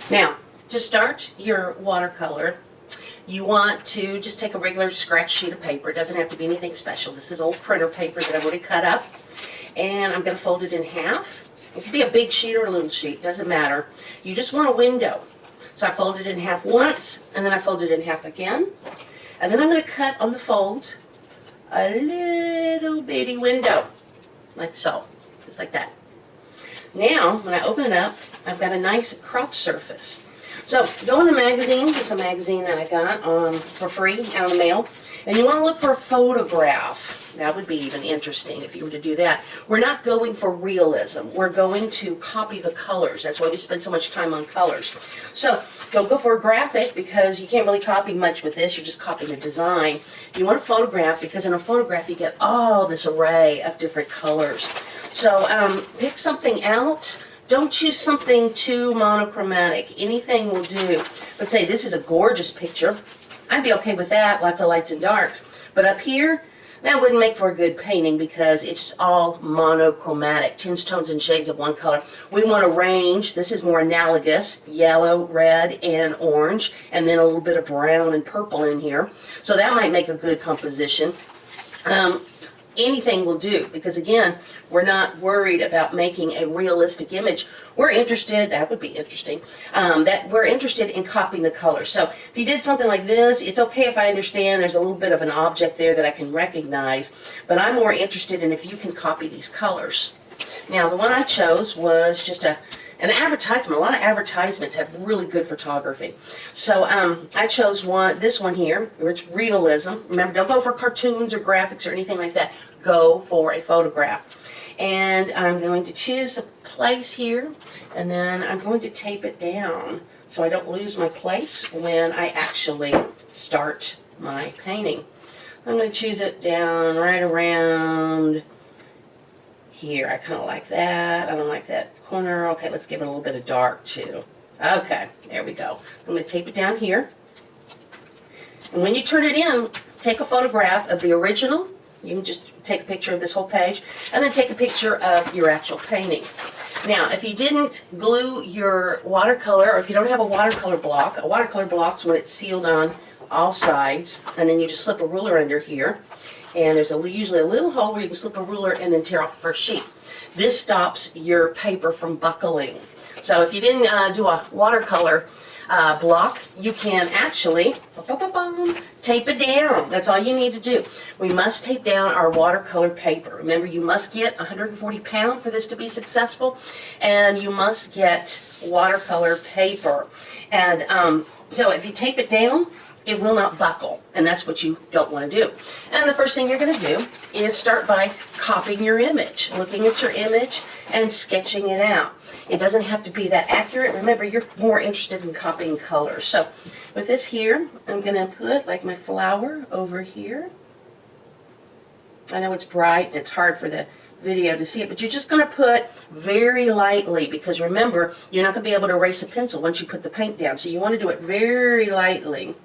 Now, to start your watercolor, you want to just take a regular scratch sheet of paper. It doesn't have to be anything special. This is old printer paper that I've already cut up. And I'm going to fold it in half. It could be a big sheet or a little sheet, doesn't matter. You just want a window. So I fold it in half once, and then I fold it in half again. And then I'm going to cut on the fold a little bitty window, like so, just like that. Now, when I open it up, I've got a nice crop surface. So go in the magazine. This is a magazine that I got for free out of the mail. And you want to look for a photograph. That would be even interesting if you were to do that. We're not going for realism. We're going to copy the colors. That's why we spend so much time on colors. So don't go for a graphic because you can't really copy much with this. You're just copying a design. You want a photograph because in a photograph you get all this array of different colors. So pick something out. Don't choose something too monochromatic. Anything will do. Let's say this is a gorgeous picture. I'd be okay with that, lots of lights and darks. But up here, that wouldn't make for a good painting because it's all monochromatic, tints, tones, and shades of one color. We want a range. This is more analogous, yellow, red, and orange, and then a little bit of brown and purple in here. So that might make a good composition. Anything will do because, again, we're not worried about making a realistic image. We're interested, that would be interesting, that we're interested in copying the colors. So if you did something like this, it's okay if I understand there's a little bit of an object there that I can recognize, but I'm more interested in if you can copy these colors. Now, the one I chose was just an advertisement. A lot of advertisements have really good photography. So I chose this one here, where it's realism. Remember, don't go for cartoons or graphics or anything like that. Go for a photograph. And I'm going to choose a place here, and then I'm going to tape it down so I don't lose my place when I actually start my painting. I'm going to choose it down right around here. I kind of like that. I don't like that corner. Okay, let's give it a little bit of dark too. Okay, there we go. I'm going to tape it down here. And when you turn it in, take a photograph of the original. You can just take a picture of this whole page, and then take a picture of your actual painting. Now, if you didn't glue your watercolor, or if you don't have a watercolor block's when it's sealed on all sides, and then you just slip a ruler under here. And there's usually a little hole where you can slip a ruler and then tear off the first sheet. This stops your paper from buckling. So if you didn't do a watercolor block, you can actually tape it down. That's all you need to do. We must tape down our watercolor paper. Remember, you must get 140 pound for this to be successful, and you must get watercolor paper. And so if you tape it down, it will not buckle, and that's what you don't want to do. And the first thing you're going to do is start by copying your image, looking at your image and sketching it out. It doesn't have to be that accurate. Remember, you're more interested in copying colors. So with this here, I'm going to put like my flower over here. I know it's bright and it's hard for the video to see it, but you're just going to put very lightly, because remember, you're not going to be able to erase a pencil once you put the paint down. So you want to do it very lightly.